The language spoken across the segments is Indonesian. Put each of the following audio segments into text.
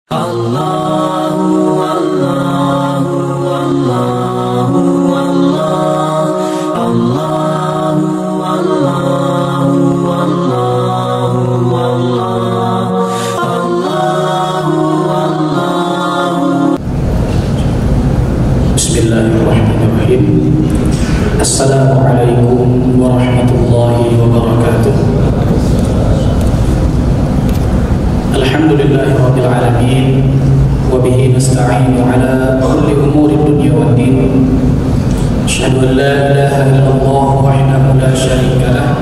Bismillahirrahmanirrahim. Assalamualaikum warahmatullahi wabarakatuh. Alhamdulillahirabbil alamin wa bihi nasta'inu ala kulli umuri dunya waddin. Asyhadu an la ilaha illallah wahdahu la syarika lah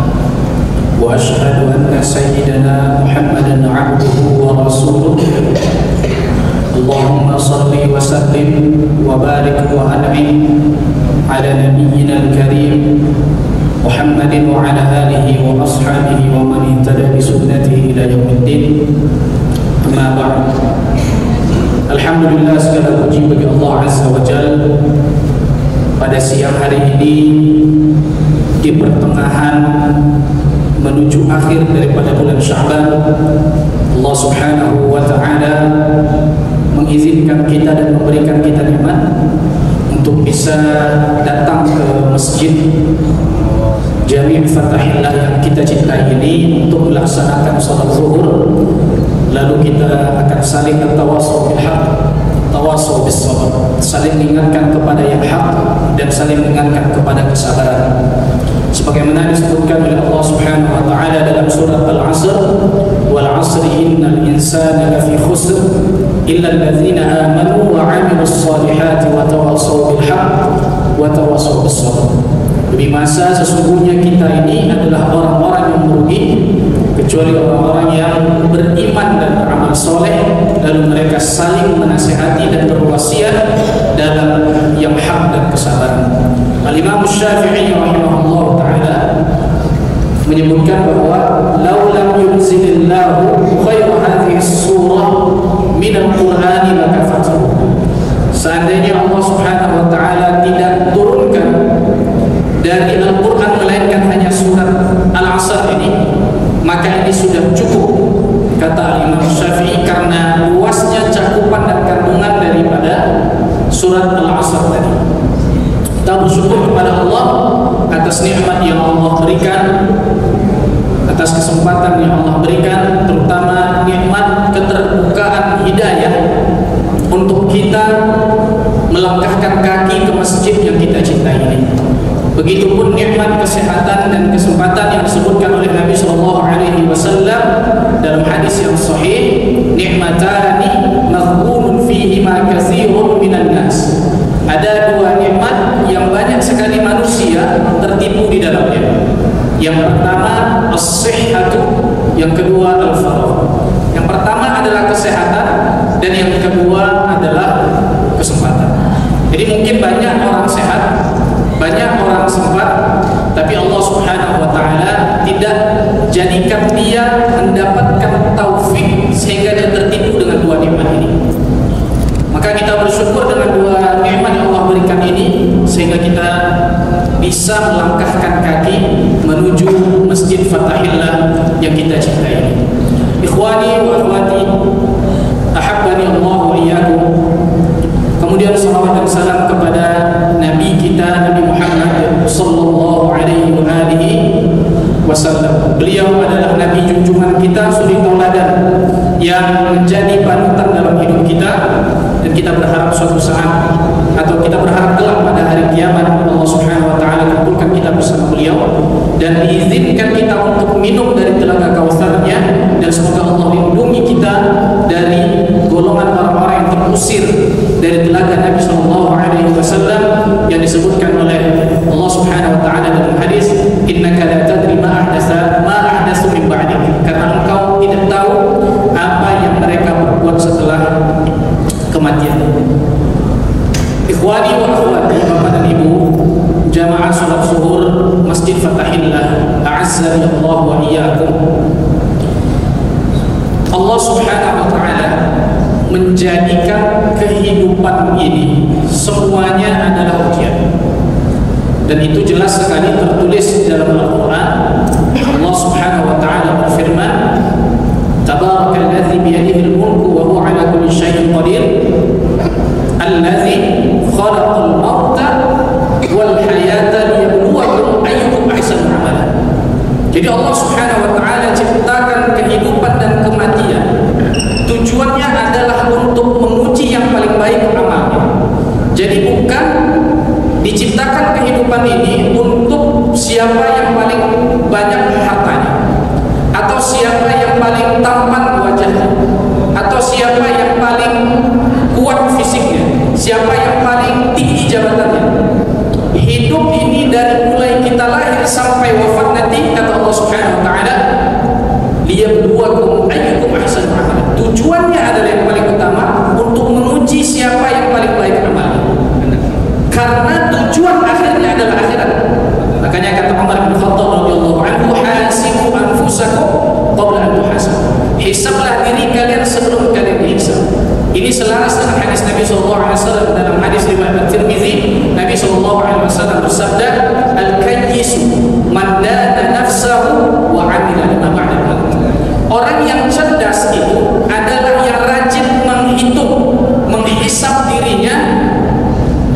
wa asyhadu anna sayyidana Muhammadan 'abduhu wa rasuluh. Allahumma salli wa sallim wa barik wa an'im ala nabiyyina al-karim Muhammadin wa ala alihi wa ashabihi wa man ihtada bi sunnatihi ila yaumiddin. Amma ba'd. Alhamdulillah, segala puji bagi Allah Azza wa Jalla. Pada siang hari ini di pertengahan menuju akhir daripada bulan Sya'ban, Allah Subhanahu wa taala mengizinkan kita dan memberikan kita nikmat untuk bisa datang ke masjid Jami' Fathahillah yang kita cintai ini untuk melaksanakan salat zuhur. Lalu kita akan saling tawasaw bil haq, tawasaw bis sabr, saling mengingatkan kepada yang hak dan saling mengingatkan kepada kesabaran. Sebagaimana disebutkan oleh Allah Subhanahu wa taala dalam surat Al-'Asr, wal 'asri innal insana lafi khusr illa alladzina amanu wa 'amilus salihati wa tawassaw bil haqq wa tawassaw bis sabr. Demi masa sesungguhnya kita ini adalah orang-orang yang merugi kecuali orang-orang yang beriman dan beramal soleh, lalu mereka saling menasihati dan berwasiat dalam yang hak dan kesabaran. Al-Imam Syafi'i rahimahullah ta'ala menyebutkan bahwa law lam yunzilillahu khairu hadhihi surah min al-Qur'ani lakafatuhu. Seandainya Allah Subhanahu wa ta'ala tidak turunkan dari Al-Quran melainkan hanya surat Al-'Asr ini, maka ini sudah cukup, kata Imam Syafi'i, karena luasnya cakupan dan kandungan daripada surat Al-'Asr tadi. Kita bersyukur kepada Allah atas nikmat yang Allah berikan, atas kesempatan yang Allah berikan, terutama nikmat keterbukaan hidayah untuk kita melangkahkan kaki ke masjid yang kita cintai ini. Begitupun nikmat kesehatan dan kesempatan yang disebutkan oleh Nabi SAW dalam hadis yang sahih, nikmatani maghbunun fihima katsirun minan nas. Ada dua nikmat yang banyak sekali manusia tertipu di dalamnya. Yang pertama as-sihhatu, yang kedua al-faragh. Yang pertama adalah kesehatan dan yang kedua adalah kesempatan. Jadi mungkin banyak orang sehat, banyak orang sempat, tapi Allah Subhanahu wa taala tidak jadikan dia mendapatkan taufik sehingga dia tertipu dengan dua nikmat ini. Maka kita bersyukur dengan dua nikmat yang Allah berikan ini sehingga kita bisa melangkahkan kaki menuju Masjid Fathahillah yang kita cintai. Ikhwani wa akhwati, ahabbani Allah wa iyyakum. Kemudian salawat dan salam kepada Nabi kita, Nabi Muhammad sallallahu alaihi wasallam. Beliau adalah Nabi junjungan kita, suri tauladan yang menjadi panutan dalam hidup kita, dan kita berharap suatu saat atau kita berharap kelak pada hari kiamat Allah Subhanahu wa taala kumpulkan kita bersama beliau dan diizinkan kita untuk minum dari telaga Kautsarnya, dan semoga Allah lindungi kita dari golongan orang-orang yang terusir dari telaga Nabi sallallahu alaihi wasallam yang disebutkan oleh Allah Subhanahu wa taala dalam hadis, innaka la tadri ma ahdatsu min ba'dik, karena engkau tidak tahu apa yang mereka perbuat setelah kematian. Ikhwani wa akhwati, bapak dan ibu, jamaah salat zuhur Masjid Fathahillah, a'azzani Allah wa iyyakum. Allah Subhanahu wa taala menjadikan kehidupan ini semuanya adalah ujian. Dan itu jelas sekali tertulis dalam Al-Quran. Allah Subhanahu wa taala berfirman, Tabarakalladzi biyadihi al-mulku wa huwa ala kulli adalah untuk menguji yang paling baik amalnya. Jadi bukan diciptakan kehidupan ini untuk siapa yang paling banyak hartanya, atau siapa yang paling tampan wajahnya, atau siapa yang paling kuat fisiknya, siapa yang paling tinggi jabatannya. Hidup ini dari mulai kita lahir sampai wafat nanti, kata Allah Subhanahu wa taala, liyabluwakum ayyukum ahsanu amala. Tujuannya adalah yang paling utama untuk menguji siapa yang paling baik amalnya. Karena tujuan akhirnya adalah akhirat. Makanya kata Umar bin Khattab radhiyallahu anhu, hasibu anfusakum qabla an tuhasabu. Hisablah diri kalian sebelum kalian dihisab. Ini selaras dengan hadis Nabi sallallahu alaihi wasallam dalam hadis riwayat Tirmizi. Nabi sallallahu alaihi wasallam bersabda, al-kayyisu man dana nafsahu wa 'amila lima ba'da al-maut. Orang yang cerdas itu adalah yang rajin menghitung, menghisab dirinya,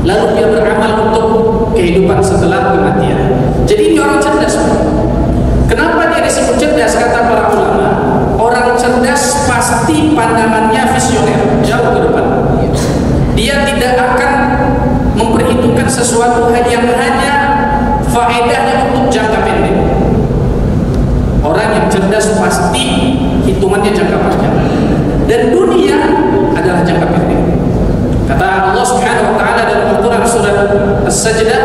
lalu dia beramal untuk kehidupan setelah kematian. Jadi ini orang cerdas. Kenapa dia disebut cerdas? Kata para ulama, orang cerdas pasti pandangannya visioner, jauh ke depan. Dia tidak akan memperhitungkan sesuatu yang hanya faedahnya untuk jangka pendek. Orang yang cerdas pasti hitungannya jangka panjang, dan dunia adalah jangka pendek. Kata Allah Subhanahu wa taala dalam Al-Qur'an surat As-Sajdah,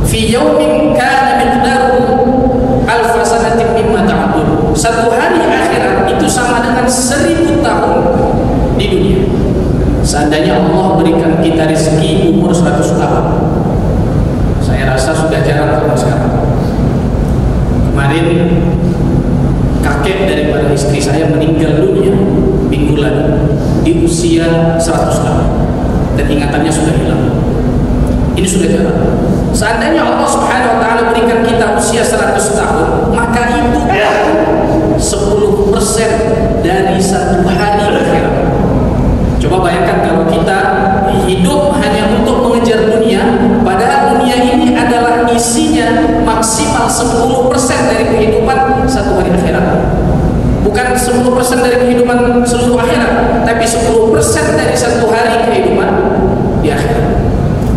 fi yaumin kana miqdaruhu alf sanatin mimma ta'udun. Satu hari akhirat itu sama dengan 1000 tahun di dunia. Seandainya Allah berikan kita rezeki umur 100 tahun, saya rasa sudah jarang kalau sekarang. Kemarin kakek daripada istri saya meninggal dunia minggu lalu di usia 100 tahun, dan ingatannya sudah hilang. Ini sudah jarang. Seandainya Allah Subhanahu wa taala berikan kita usia 100 tahun, maka itu 10% dari satu hari akhirat. Coba bayangkan kalau kita hidup hanya untuk mengejar dunia, padahal dunia ini adalah isinya maksimal 10% dari kehidupan satu hari akhirat. Bukan 10% dari kehidupan seluruh akhirat, tapi 10% dari satu hari kehidupan di akhirat.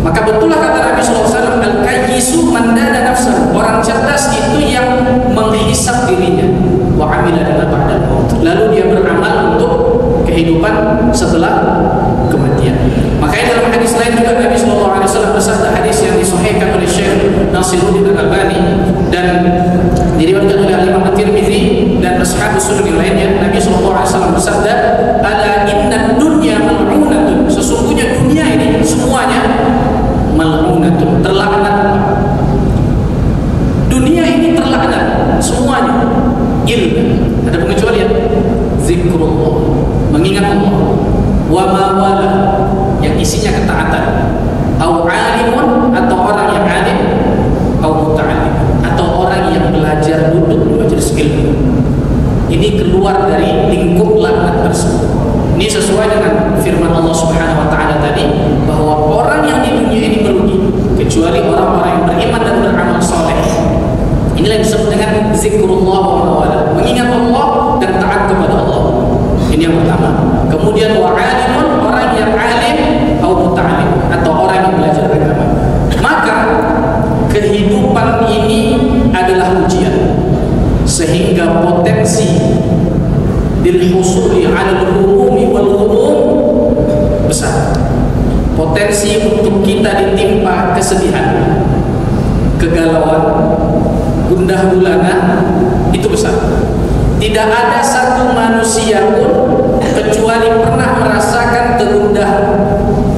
Maka betullah kata Nabi SAW, al-kayyisu man dana nafsahu. Orang cerdas itu yang menghisab dirinya, wa 'amila lima ba'da al-maut. Lalu dia beramal untuk kehidupan setelah kematian. Makanya dalam hadis lain juga Nabi SAW bersabda, hadis yang disahihkan oleh Syekh Nasiruddin Al-Albani dan diriwayatkan oleh Imam At-Tirmizi dan ashabus sunan yang lainnya. Nabi SAW bersabda, ala inna dunya mal'unatun. Sesungguhnya dunia ini semuanya mal'unatun, terlaknat. Dunia ini terlaknat semuanya. Illa, ada pengecualian, zikrullah, mengingat Allah, wa ma wala, yang isinya ketaatan, au alimun, atau orang yang alim, au muta'allim, atau orang yang belajar duduk di majelis ilmu. Ini keluar dari lingkup laknat tersebut. Ini sesuai dengan firman Allah Subhanahu wa taala tadi, bahwa orang yang di dunia ini merugi kecuali orang-orang yang beriman dan beramal soleh. Inilah yang disebut dengan zikrullah wa mawala, mengingat Allah dan taat kepada Allah. Ini yang pertama. Kemudian wa alimun, orang yang alim, atau muta'alim, atau orang yang belajar agama. Maka kehidupan ini adalah ujian, sehingga potensi bil husuli 'ala al-humumi wal ghumum besar. Potensi untuk kita ditimpa kesedihan, kegalauan, gundah gulana itu besar. Tidak ada satu manusia pun kecuali pernah merasakan kegundahan,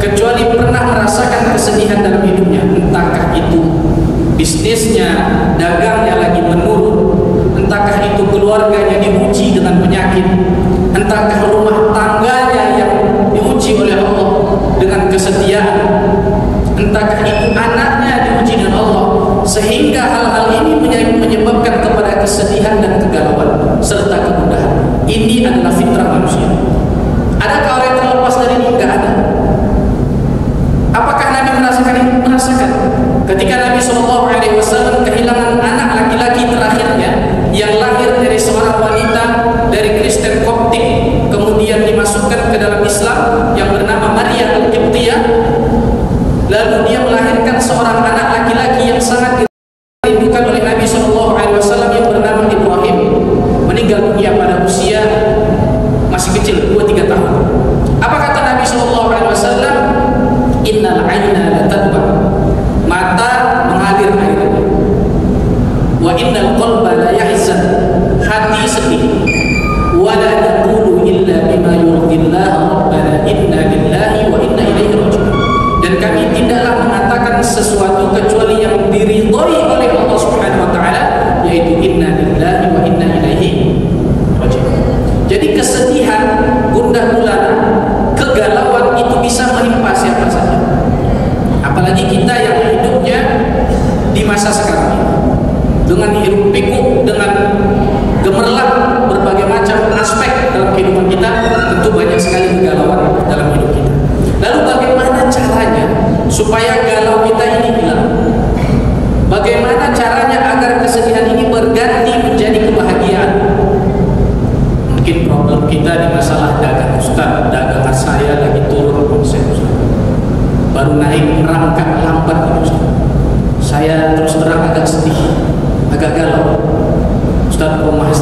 kecuali pernah merasakan kesedihan dalam hidupnya. Entahkah itu bisnisnya, dagangnya lagi menurun, entahkah itu keluarganya diuji dengan penyakit, entahkah rumah tangganya yang diuji oleh Allah dengan kesetiaan, entahkah itu anaknya diuji dengan Allah, sehingga hal-hal ini menyebabkan kepada kesedihan dan kegalauan serta kegundahan. Ini adalah fitrah manusia. Adakah orang yang terlepas dari ini? Tidak ada. Apakah Nabi merasakan ini? Merasakan. Ketika Nabi SAW kehilangan anak laki-laki terakhirnya yang lahir dari seorang wanita dari Kristen Koptik problem kita di masalah dagang Ustaz. Dagangan saya lagi turun konsep Ustaz. Baru naik merangkak lambat Ustaz. Saya terus terang agak sedih, agak galau Ustaz. Rumah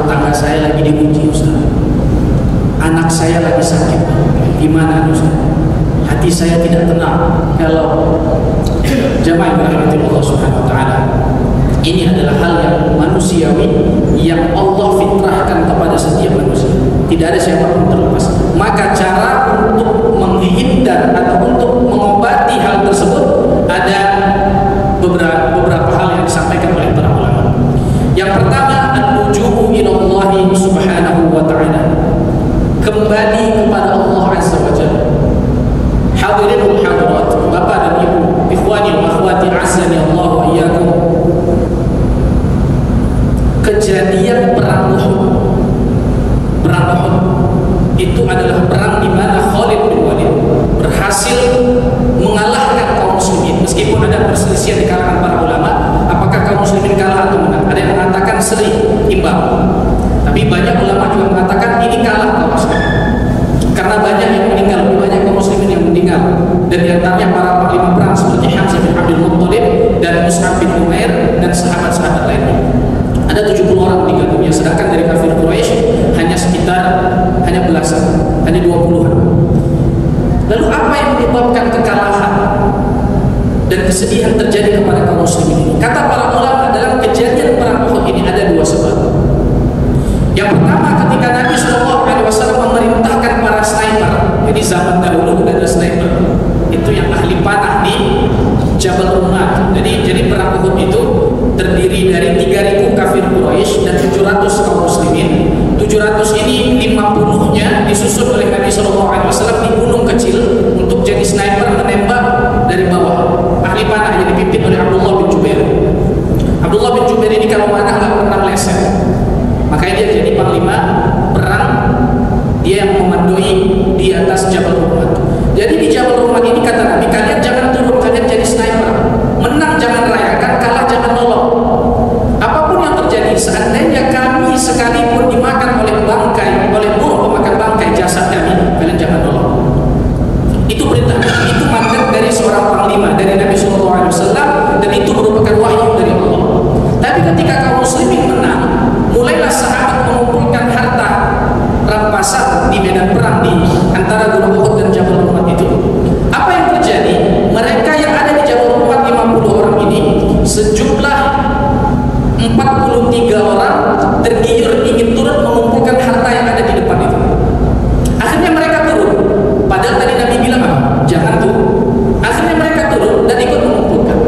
tangga saya lagi diuji Ustaz. Anak saya lagi sakit. Gimana Ustaz? Hati saya tidak tenang. Kalau jamaah yang dirahmati Allah Subhanahu wa taala, ini adalah hal yang manusiawi yang Allah fitrahkan kepada setiap manusia. Tidak ada siapapun terlepas. Maka cara untuk menghindar atau untuk mengobati hal tersebut ada beberapa hal yang disampaikan oleh para ulama. Yang pertama, an-nujubu ila Allah Subhanahu wa taala. Kembali kepada Allah Azza wa Jalla. Hadirin hadirat, Bapak dan Ibu, ikhwani wa akhwati azani Allah wa iyyakum. Kejadian perang Uhud. Perang Uhud itu adalah perang di mana Khalid bin Walid berhasil mengalahkan kaum muslimin. Meskipun ada perselisihan di kalangan para ulama, apakah kaum muslimin kalah atau menang. Ada yang mengatakan seri, imbang. Tapi banyak ulama juga mengatakan ini kalah kaum muslimin. Karena banyak yang meninggal, lebih banyak kaum muslimin yang meninggal. Dan di antaranya para panglima perang seperti Hamzah bin Abdul Muttalib dan Mus'ab bin Umair dan sahabat-sahabat lainnya. Ada 70 orang meninggal dunia, sedangkan dari kafir Quraisy hanya belasan, hanya 20-an. Lalu apa yang menyebabkan kekalahan dan kesedihan terjadi kepada kaum muslimin ini? Kata para ulama, dalam kejadian perang Uhud ini ada dua sebab. Yang pertama, ketika Nabi SAW memerintahkan para sniper. Jadi zaman dahulu sudah ada sniper. Itu yang ahli panah di Jabal Rumah. Jadi perang Uhud itu terdiri dari 3.000 kafir Quraisy dan 700 kaum muslimin. 700 ini 50-nya disusun oleh Nabi SAW di gunung kecil untuk jadi sniper menembak dari bawah. Ahli panah yang dipimpin oleh Abdullah bin Jubair. Abdullah bin Jubair ini kalau mana nggak pernah meleset. Makanya dia jadi panglima perang. Dia yang memandoi di atas Jabal Rumah. Jadi di Jabal Rumah ini kata Nabi, kalian jangan turun, kalian jadi sniper. Menang jangan rayakan, kalah jangan nolong. Apapun yang terjadi, seandainya kami sekalipun dimakan oleh bangkai, oleh burung pemakan bangkai jasad kami, kalian jangan nolong. Itu perintah, itu mandat dari seorang panglima dari Nabi SAW, dan itu merupakan wahyu dari Allah. Tapi ketika kaum muslimin menang, mulailah sahabat mengumpulkan harta rampasan di medan perang di antara Gunung Uhud dan Jabal Rumah itu. Apa yang terjadi? Mereka yang ada di Jabal Rumah 50 orang ini, sejumlah 43 orang tergiur ingin turun mengumpulkan harta yang ada di depan itu. Akhirnya mereka turun. Padahal tadi Nabi bilang apa? Jangan turun. Akhirnya mereka turun dan ikut mengumpulkan.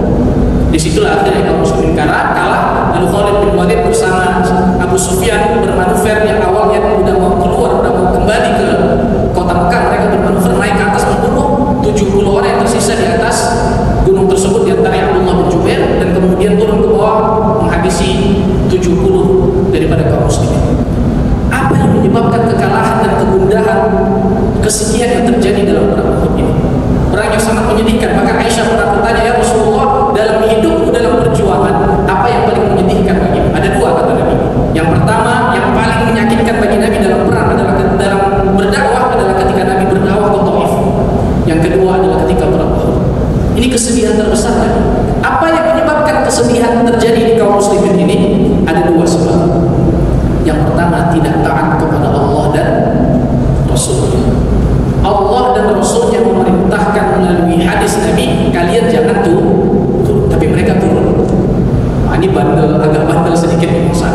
Disitulah akhirnya kaum muslimin kalah. Lalu Khalid bin Walid bersama Abu Sufyan bermanuver yang awalnya udah mau keluar, udah mau kembali ke kota Mekah. Mereka bermanuver naik ke atas membunuh 70 orang yang tersisa di atas gunung tersebut, di antaranya Abdullah bin Jubair, dan kemudian turun ke bawah menghabisi 70 daripada kaum muslimin. Apa yang menyebabkan kekalahan dan kegundahan, kesedihan yang terjadi dalam perang Uhud ini? Perang yang sangat menyedihkan. Maka Aisyah pernah bertanya, ya Rasulullah, dalam hidupku, dalam perjuangan, apa yang paling menyedihkan bagimu? Ada dua kata Nabi. Yang pertama, yang paling menyakitkan bagi Nabi dalam perang adalah dalam berdakwah adalah ketika Nabi berdakwah ke Taif. Yang kedua adalah ketika perang Uhud. Ini kesedihan terbesar Nabi. Apa yang menyebabkan kesedihan terjadi di kaum muslimin ini? Ada dua sebab. Yang pertama, tidak taat kepada Allah dan Rasulnya. Allah dan Rasulnya memerintahkan melalui hadis Nabi, kalian jangan turun. Tapi mereka turun. Ini agak bandel sedikit.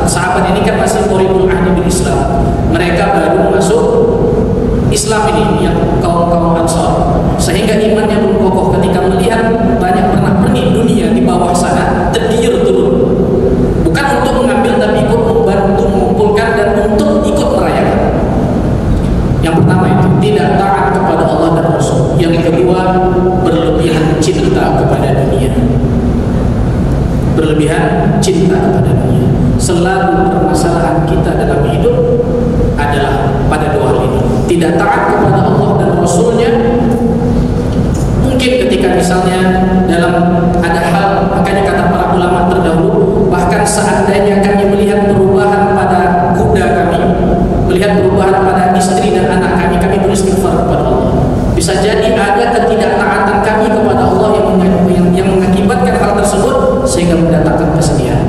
Sahabat ini kan masih qoribul ahdi bil Islam. Mereka baru masuk Islam ini, yang kaum Ansar. Sehingga imannya belum kokoh. Ketika melihat banyak pernak-pernik dunia di bawah sana, tergiur turun. Bukan untuk mengambil, tapi ikut membantu mengumpulkan dan untuk ikut merayakan. Yang pertama itu tidak taat kepada Allah dan Rasul. Yang kedua, berlebihan cinta kepada dunia. Berlebihan cinta kepada dunia. Selalu permasalahan kita dalam hidup adalah pada dua hal ini. Tidak taat kepada Allah dan Rasulnya. Mungkin ketika misalnya dalam ada hal, makanya kata para ulama terdahulu, bahkan seandainya kami melihat perubahan pada kuda kami, melihat perubahan pada istri dan anak kami, kami beristighfar kepada Allah. Bisa jadi ada ketidaktaatan kami kepada Allah yang mengakibatkan hal tersebut sehingga mendatangkan kesedihan.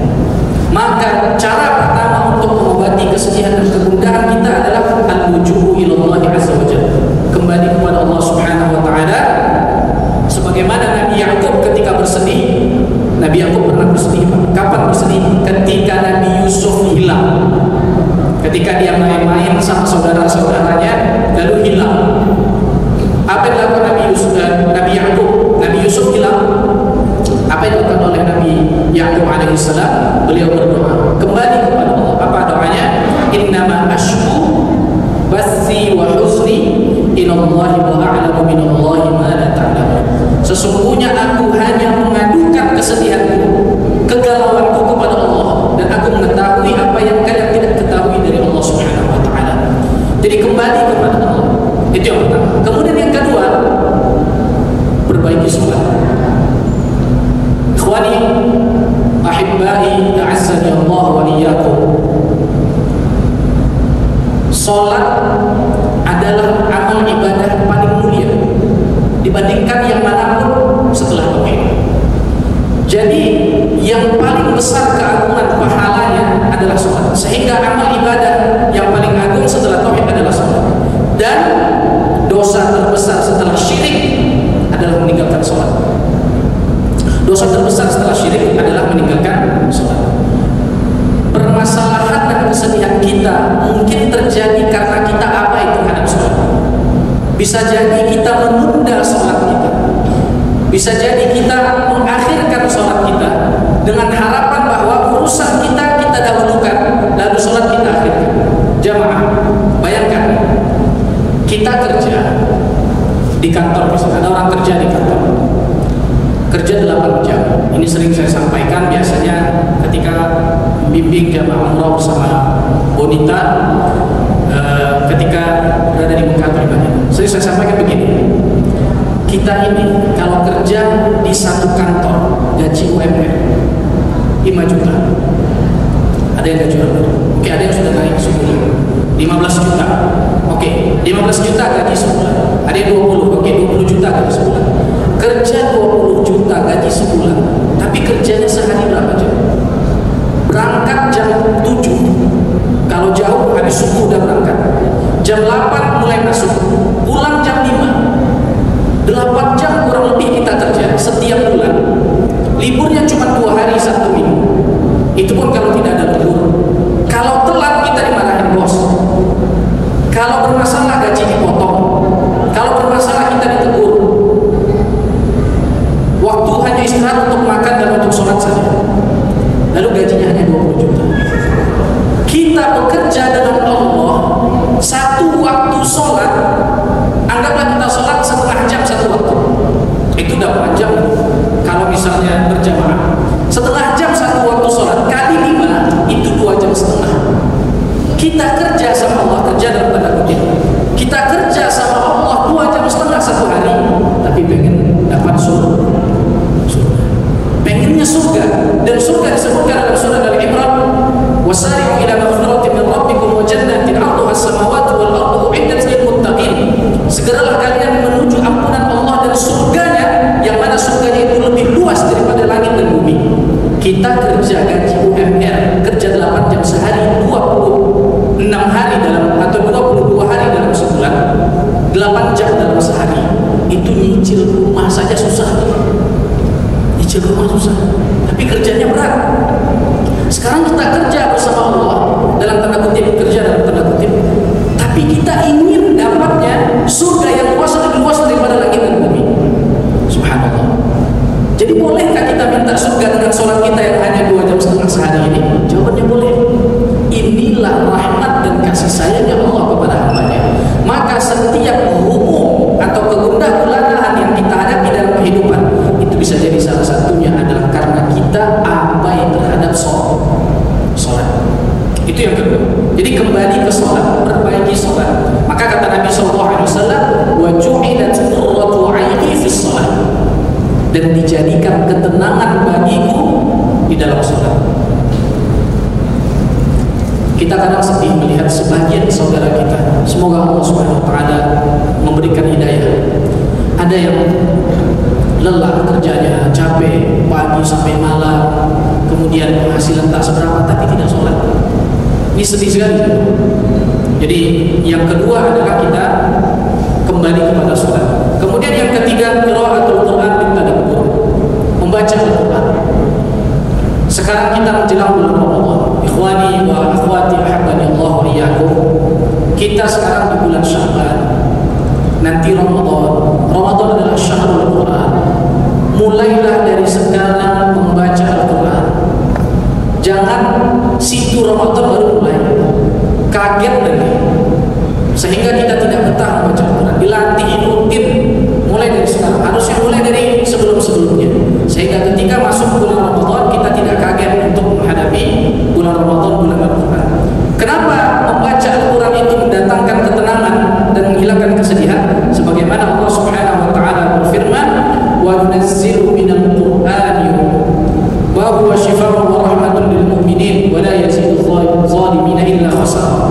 Maka cara pertama untuk mengobati kesedihan dan kegundahan kita adalah al-wujuhu ilallahi azza wa jalla, kembali kepada Allah subhanahu wa ta'ala. Sebagaimana Nabi Yakub ketika bersedih, Nabi Yakub pernah bersedih. Kapan bersedih? Ketika Nabi Yusuf hilang. Ketika dia main-main sama saudara-saudaranya lalu hilang. Apa yang dilakukan Nabi Yakub? Nabi Yusuf hilang. Apa yang dilakukan oleh Nabi Yakub alaihissalam? Beliau berdoa kembali kepada Allah. Apa doanya? Innama ashku bathi wa huzni ilallahi wa a'lamu minallahi ma la ta'lamun. Sesungguhnya aku hanya mengadukan kesedihanku, kegalauanku kepada Allah, dan aku mengetahui apa yang kalian tidak ketahui dari Allah subhanahu wa ta'ala. Jadi kembali kepada Allah. Itu yang pertama. Kemudian yang kedua, perbaiki sholat. Ikhwani ahibbai ta'azzani Allah wa iyyakum. Sholat adalah amal ibadah paling mulia dibandingkan yang manapun setelah tauhid. Jadi yang paling besar keagungan pahalanya adalah sholat, sehingga amal ibadah yang paling agung setelah tauhid adalah sholat. Dan dosa terbesar setelah syirik adalah meninggalkan sholat. Dosa terbesar setelah syirik adalah meninggalkan sholat. Permasalahan dan kesedihan kita mungkin terjadi karena kita abai terhadap sholat. Bisa jadi kita menunda sholat kita. Bisa jadi kita mengakhirkan sholat kita dengan harapan bahwa urusan kita dahulukan, lalu sholat kita akhirkan. Jamaah, bayangkan kita kerja di kantor, misalnya ada orang kerja di kantor, kerja 8 jam. Ini sering saya sampaikan biasanya ketika bimbing jamaah umroh bersama bonita ketika berada di Mekah pribadi. Sering saya sampaikan begini, kita ini kalau kerja di satu kantor gaji UMR 5 juta, ada yang gaji UMR, oke, ada yang sudah naik sebulan 15 juta, oke, 15 juta gaji sebulan, ada yang 20, oke, 20 juta gaji sebulan. Kerja 20 juta gaji sebulan, tapi kerjanya sehari berapa jam? Berangkat jam 7, kalau jauh habis subuh udah berangkat, jam 8 mulai masuk, pulang jam 5, 8 jam kurang lebih kita kerja setiap bulan. Liburnya cuma 2 hari 1 minggu, itu pun kalau tidak ada libur. Kalau telat kita dimarahin bos, kalau bermasalah gaji dipotong, kalau bermasalah kita ditegur. Waktu hanya istirahat untuk makan dan untuk sholat saja, lalu gajinya hanya 20 juta. Kita bekerja dengan Allah, satu waktu sholat, anggaplah kita sholat setengah jam satu waktu, itu udah panjang. Kalau misalnya berjamaah setengah jam satu waktu sholat kali 5, itu 2 jam setengah. Kita kerja sama Allah, kerja dalam tanda kutip, kita kerja sama Allah 2 jam setengah satu hari, tapi pengen dapat surga. Pengennya surga, dan surga disebutkan dalam surah Al-Imran, wasari'u ila maghfiratin min rabbikum wa jannatin 'arduha as-samawati wal ardu u'iddat lil muttaqin. Segeralah kalian menuju ampunan Allah dan surganya, yang mana surganya itu lebih luas daripada langit dan bumi. Kita kerja gaji UMR, kerja 8 jam sehari, 26 hari dalam, atau 22 hari dalam sebulan, 8 jam dalam sehari. Itu nyicil rumah saja susah. Nyicil rumah susah, tapi kerjanya berat. Sekarang kita kerja bersama Allah, dalam tanda kutip, kerja dalam tanda kutip, tapi kita ingin dapatnya surga yang luas, lebih luas daripada langit dan bumi. Subhanallah. Jadi bolehkah kita minta surga dengan sholat kita yang hanya 2 jam setengah sehari ini? Jawabannya boleh. Inilah rahmat dan kasih sayangnya Allah kepada hambanya. Maka setiap humum atau kegundahan gulanahan yang kita hadapi dalam kehidupan, itu bisa jadi salah satunya adalah karena kita abai terhadap sholat. Itu yang kedua. Jadi kembali ke sholat, perbaiki sholat. Maka kata Nabi SAW, wa ju'ilat qurratu 'aini fi sholat, dan dijadikan ketenangan bagiku di dalam sholat. Kita kadang sedih melihat sebagian saudara Semoga Allah Subhanahu wa taala memberikan hidayah. Ada yang lelah kerjanya, capek pagi sampai malam, kemudian penghasilan tak seberapa tapi tidak sholat. Ini sedih sekali. Jadi yang kedua adalah kita kembali kepada sholat. Kemudian yang ketiga, qiraatul Quran bitadabbur, membaca Al-Quran. Sekarang kita menjelang bulan Ramadan. Ikhwani wa akhwati ahabbani Allah wa iyyakum. Kita sekarang di bulan Sya'ban. Nanti Ramadan. Ramadan adalah syahrul Quran. Mulailah dari sekarang membaca Al-Quran. Jangan situ Ramadan baru mulai, kaget lagi, sehingga kita tidak betah membaca Al-Quran. Dilatih rutin mulai dari sekarang. Harusnya mulai dari sebelum-sebelumnya, sehingga ketika masuk bulan Ramadan kita tidak kaget untuk menghadapi bulan Ramadan, bulan Al-Quran. Kenapa membaca Al-Quran itu mendatangkan ketenangan dan menghilangkan kesedihan? Sebagaimana Allah Subhanahu wa taala berfirman, "Wa nunazzilu minal Qur'ani wa huwa shifaa'un wa rahmatun lil mu'minin wa la yazidu adh-dhalimina illa khasara."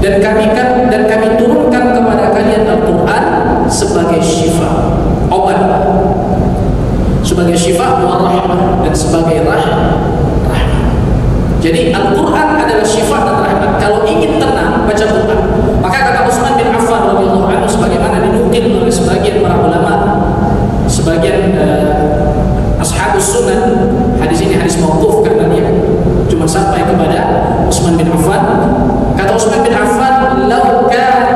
Dan kami turunkan kepada kalian Al-Quran sebagai syifa, obat, sebagai syifa wa rahmah, dan sebagai rahmat. Jadi Al-Quran adalah syifa dan rahmat. Kalau ingin tenang, baca Quran. Maka kata Utsman bin Affan radhiyallahu anhu, sebagaimana dinukil oleh sebagian para ulama, sebagian ashabus sunan, hadis ini hadis mauquf karena dia cuma sampai kepada Utsman bin Affan. Kata Utsman bin Affan, "Lau kana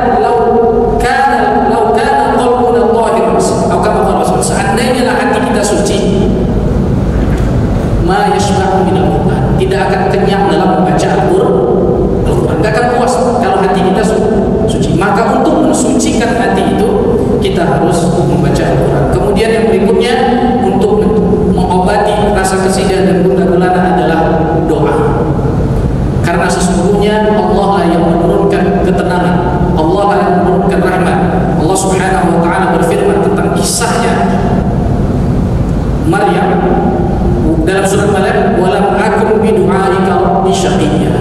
qalbuna tahiran," atau kama qala Rasul, seandainya lah hati kita suci, ma yashba'u min al-Quran, tidak akan kenyang dalam membaca Al-Quran, tidak akan puas kalau hati kita suci. Maka untuk mensucikan hati itu kita harus membaca Al-Quran. Kemudian yang berikutnya, untuk mengobati rasa kesedihan dan gundah gulana adalah doa. Karena sesungguhnya Allah lah yang menurunkan ketenangan, Allah lah yang menurunkan rahmat. Allah Subhanahu wa taala berfirman tentang kisahnya Maryam dalam surat Maryam, "Walam akun bidu'aika rabbi syaqiyya."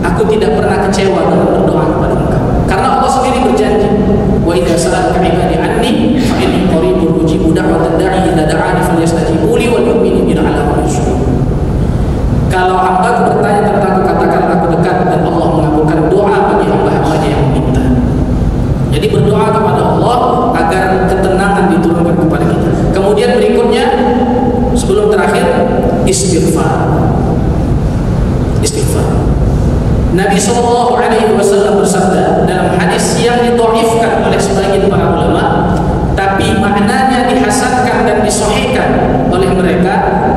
Aku tidak pernah kecewa dalam berdoa kepada Engkau. Karena Allah sendiri berjanji, "Wa idza sa'alaka 'ibadi 'anni fa inni qaribun ujibu da'watad da'i idza da'ani falyastajibu li wal yu'minu bi la'allahum yarshudun." Kalau hamba bertanya tentangku, katakan aku dekat, dan Allah mengabulkan doa bagi hamba-hambanya yang meminta. Jadi berdoa kepada Allah agar ketenangan diturunkan kepada kita. Kemudian berikutnya, sebelum terakhir, istighfar. Nabi SAW bersabda dalam hadis yang didhaifkan oleh sebagian para ulama, tapi maknanya dihasankan dan disahihkan oleh mereka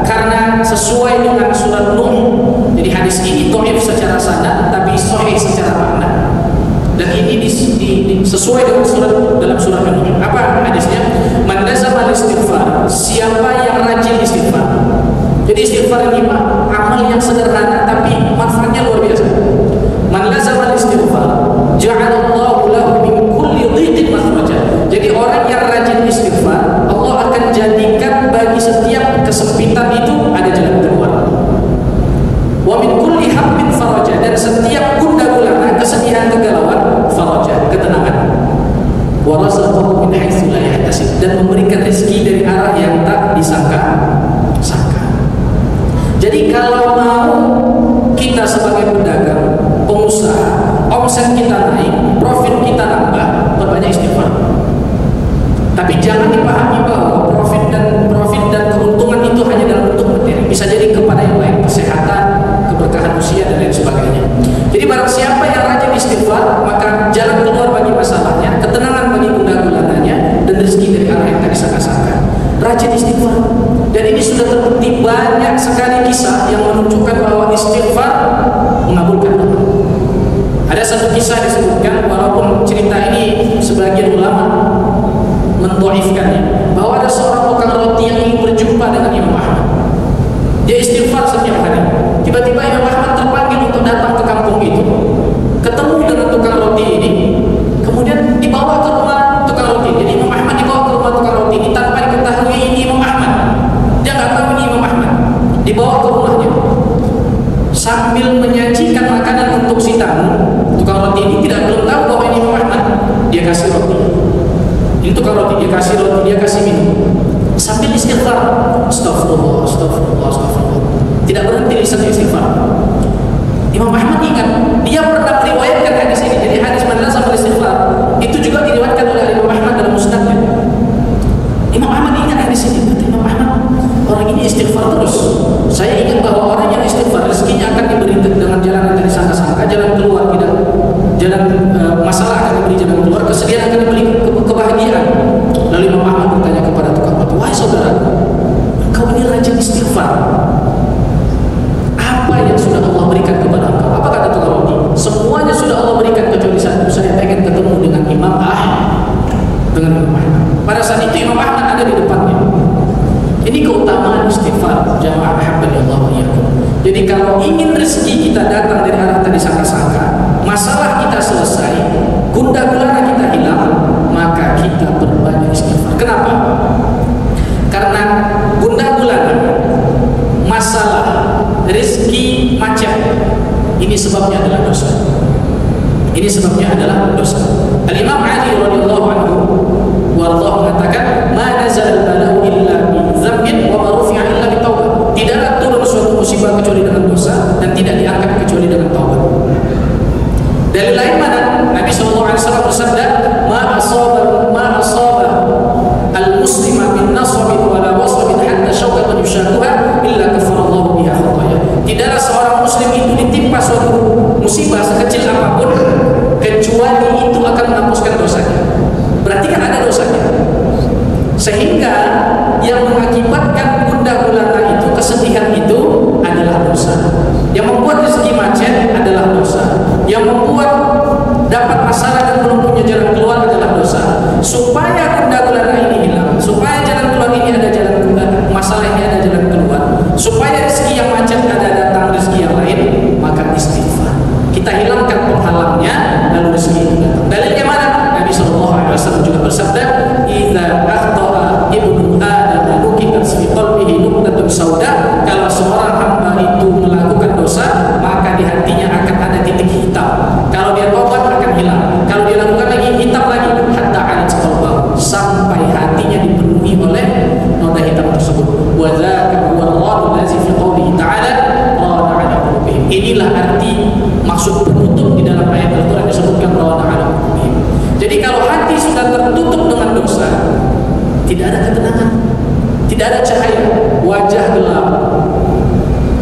karena sesuai dengan surat Nuh. Jadi hadis ini dhaif secara sanad tapi sahih secara makna. Dan ini sesuai dengan surat dalam surat Nuh. Apa hadisnya? Man lazama istighfar, siapa yang rajin istighfar. Jadi istighfar ini amal yang sederhana tapi manfaatnya luar biasa. Man lazama istighfar, ja'alallahu lahu min kulli dhiqin makhraja. Jadi orang yang rajin istighfar, Allah akan jadikan bagi setiap kesempitan itu ada jalan keluar. Wa min kulli hammin faraja, dan setiap gundah gulana, kesedihan, kegalauan, faraja, ketenangan. Wa razaqahu min haitsu la yahtasib, dan memberikan rezeki dari arah yang tak disangka-sangka. Jadi kalau mau kita sebagai pedagang, pengusaha, omset kita naik, profit kita nambah, perbanyak istighfar. Tapi jangan dipahami bahwa profit dan keuntungan itu hanya dalam bentuk materi. Bisa jadi kepada yang lain, kesehatan, keberkahan usia, dan lain sebagainya. Jadi barang siapa yang rajin istighfar, maka jalan keluar bagi masalahnya, ketenangan bagi gundah gulananya, dan rezeki dari arah yang tak disangka-sangka. Rajin istighfar. Dan ini sudah terbukti banyak sekali kisah yang menunjukkan bahwa istighfar mengabulkan doa. Ada satu kisah disebutkan, walaupun cerita ini sebagian ulama mendhaifkannya, bahwa ada seorang tukang roti yang ingin berjumpa dengan Imam Ahmad. Dia istighfar setiap hari. Tiba-tiba Imam Ahmad terpanggil untuk datang ke kampung itu. Ketemu dengan tukang roti ini, kemudian dibawa ke rumah tukang roti. Jadi Imam Ahmad dibawa ke rumah tukang roti ini tanpa diketahui ini Imam Ahmad. Dia nggak tahu ini Imam Ahmad. Dibawa ke rumahnya sambil menyajikan makanan untuk si tamu. Tukang roti ini belum tahu bahwa ini Imam Ahmad. dia kasih roti. Itu kalau roti, dia kasih roti, dia kasih minum. Sambil istighfar, astagfirullah, astagfirullah, astagfirullah. Tidak berhenti lisannya istighfar. Imam Ahmad ingat, dia pernah meriwayatkan hadis ini. Jadi hadis manla sambil istighfar itu juga diriwayatkan oleh Imam Ahmad dalam musnadnya. Imam Ahmad ingat hadis ini. Kata Imam Ahmad, orang ini istighfar terus. Saya ingat bahwa orang yang istighfar rezekinya akan diberi dengan jalan yang dari sangka-sangka, jalan keluar, tidak jalan masalah akan diberi jalan keluar, kesedihan akan diberi kebahagiaan. Lalu Imam Ahmad bertanya kepada tukang roti, wahai saudara, kau ini rajin istighfar. Apa yang sudah Allah berikan kepada engkau? Apa kata tukang roti? Semuanya sudah Allah berikan kecuali satu. Saya pengen ketemu dengan Imam Ahmad. Pada saat itu Imam Ahmad ada di depannya. Ini keutamaan istighfar, jamaah haqqanillah wa iyyakum. Jadi kalau ingin rezeki kita datang dari arah tadi sangka-sangka, masalah kita selesai, gundah gulana kita hilang, maka kita berbanyak istighfar. Kenapa? Karena gundah gulana, masalah rezeki macet, ini sebabnya adalah dosa. Ini sebabnya adalah dosa. Al-Imam Ali radhiyallahu anhu warḍah mengatakan, "Ma nazal al-bala'u illa bi dzambin wa ma rufi'a illa bi taubah." Tidaklah turun suatu musibah kecuali dengan dosa dan tidak diangkat kecuali dengan taubat. Dari lain mana Nabi sallallahu alaihi wasallam bersabda, "Ma asaba al-muslima min nasabin wa la wasabin hatta syauqatan yushaquha illa kaffara Allahu biha khataya." Tidaklah seorang muslim itu ditimpa suatu musibah sekecil apapun kecuali itu akan menghapuskan dosanya. Berarti kan ada dosanya. Sehingga yang mengakibatkan gundah gulana itu, kesedihan itu adalah dosa. Yang membuat rezeki macet adalah dosa. Yang membuat dapat masalah dan belum punya jalan keluar adalah dosa. Supaya gundah gulana ini hilang, supaya jalan keluar ini ada jalan keluar, masalah ini ada jalan keluar, supaya rezeki yang macet ada datang rezeki yang lain, maka istighfar. Kita hilangkan penghalangnya, lalu rezeki itu datang. Dalilnya mana? Nabi sallallahu alaihi wasallam juga bersabda, "Idza akhta'a ibnu Adam nukitat fi qalbihi nuqtatun sauda." Kalau seorang hamba itu melakukan dosa, maka di hatinya akan ada titik hitam. Kalau dia tobat akan hilang. Kalau dia lakukan lagi, hitam lagi, hatta 'alat qalbahu, sampai hatinya dipenuhi oleh noda hitam tersebut. Wa dzaka huwa Allahu allazi fi qoulihi ta'ala qala 'ala qulubihim. Inilah arti maksud penutup di dalam ayat Al-Quran disebutkan rawana 'ala qulubihim. Jadi kalau hati sudah tertutup dengan dosa, tidak ada ketenangan, tidak ada cahaya, wajah gelap,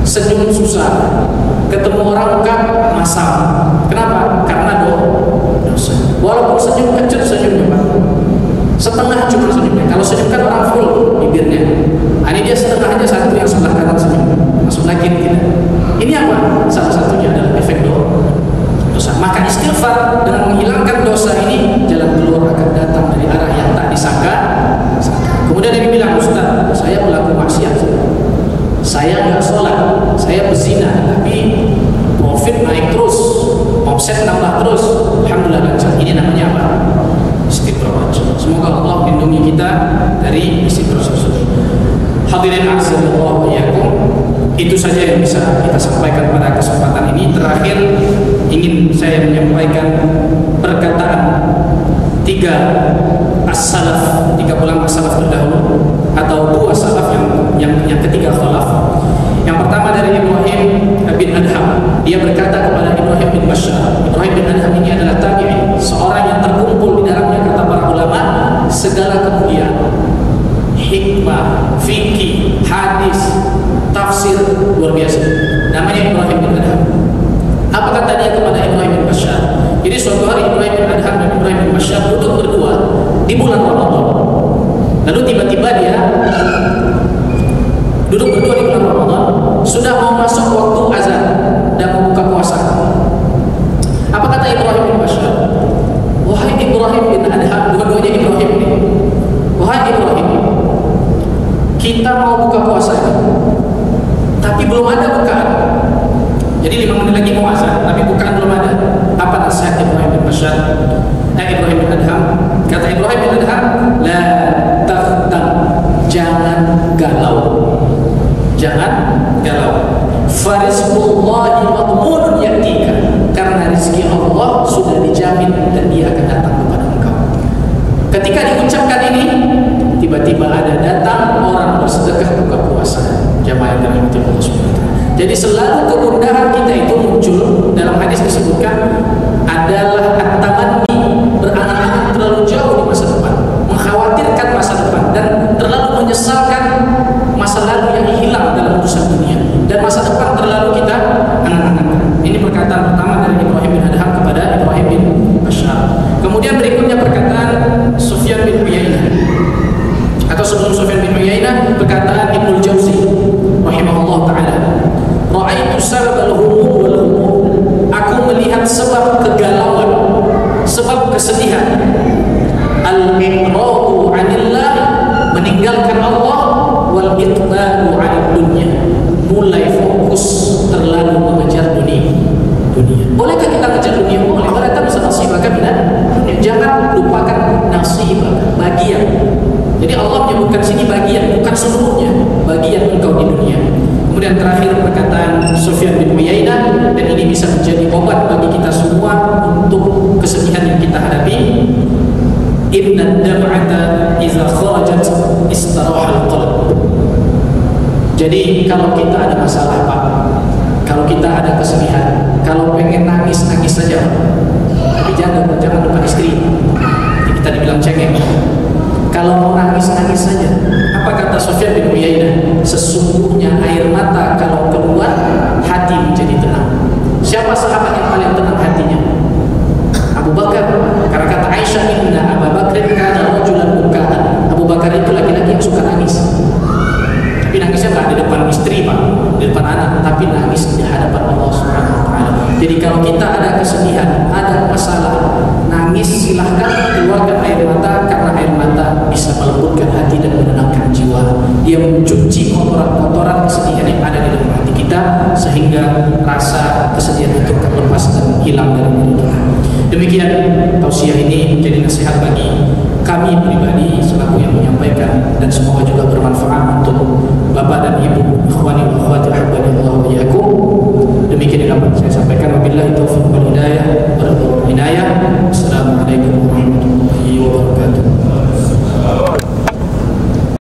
senyum susah, ketemu orang bukan masam. Kenapa? Karena dosa. Walaupun senyum kecil, senyum memang setengah cuma senyumnya. Kalau senyum kan orang full bibirnya. Ini dia setengahnya, satu yang sebelah kanan senyum, sebelah kiri tidak. Ini apa? Salah satunya adalah efek dosa. Maka istighfar dengan menghilangkan dosa ini, jalan keluar akan datang dari arah yang tak disangka. Kemudian dia bilang, "Ustaz, saya pelaku maksiat. Saya nggak sholat, saya berzina, tapi profit naik terus, omset nambah terus. Alhamdulillah lancar." Ini namanya apa? Istiqraj. Semoga Allah melindungi kita dari istiqraj tersebut. Hadirin azzalallahu wa iyyakum, itu saja yang bisa kita sampaikan pada kesempatan ini. Terakhir ingin saya menyampaikan perkataan tiga as-salaf, tiga ulama salaf terdahulu, atau dua salaf yang ketiga khalaf. Yang pertama dari Ibrahim bin Adham, dia berkata kepada Ibrahim bin Bashar. Ibrahim bin Adham ini adalah tabi'in, seorang yang terkumpul di dalamnya, kata para ulama, segala kemuliaan, hikmah, fikih, hadis, tafsir, luar biasa. Namanya Ibrahim bin Adham. Apa kata dia kepada Ibrahim bin Bashar? Jadi suatu hari Ibrahim bin Adham dan Ibrahim bin Bashar duduk berdua di bulan Ramadan. Lalu tiba-tiba dia duduk berdua di bulan Ramadan, sudah mau masuk waktu azan dan membuka puasa. Apa kata Ibrahim bin Bashar? Wahai Ibrahim bin Adham, dua-duanya Ibrahim ini. Wahai Ibrahim, kita mau buka puasa, tapi belum ada bukaan. Jadi 5 menit lagi mau azan, tapi bukaan belum ada. Apa nasihat Ibrahim bin Bashar? Ibrahim bin Adham, kata Ibrahim bin Adham, la takhtam, jangan galau, jangan galau. Farizqullahi madmunun yatika, karena rezeki Allah sudah dijamin dan dia akan datang kepada engkau. kesedihan. Al-i'radu 'anillah, meninggalkan Allah, wal iqbalu 'alad dunya, mulai fokus terlalu mengejar dunia. Bolehkah kita mengejar dunia? Boleh. Wala tansa nasibaka minad dunya. Jangan lupakan nasibak, bagian. Jadi Allah menyebutkan sini bagian, bukan seluruhnya, bagian engkau di dunia. Kemudian terakhir perkataan Sufyan bin Uyainah, dan ini bisa menjadi obat bagi kita semua untuk kesedihan yang kita hadapi. Inna dam'ata iza kharajat istarahal qalb. Jadi kalau kita ada masalah, Pak, kalau kita ada kesedihan, kalau pengen nangis saja, tapi jangan depan istri. Jadi kita dibilang cengeng. Kalau mau nangis saja. Apa kata Sufyan bin Uyainah? Sesungguhnya air mata kalau keluar, hati menjadi tenang. Siapa sahabat yang paling tenang hatinya? Abu Bakar. Karena kata Aisyah, inna Abu Bakar kana rajulan bukaan. Abu Bakar itu laki-laki yang suka nangis. Tapi nangisnya nggak di depan istri, Pak, di depan anak, tapi nangis di hadapan Allah Subhanahu wa taala. Jadi kalau kita ada kesedihan, ada masalah, nangis, silahkan keluarkan air mata, karena air mata bisa melembutkan hati dan menenangkan jiwa. Dia mencuci kotoran-kotoran kesedihan yang ada di dalam hati kita, sehingga rasa kesedihan itu terlepas dan hilang dari diri kita. Demikian tausiah ini menjadi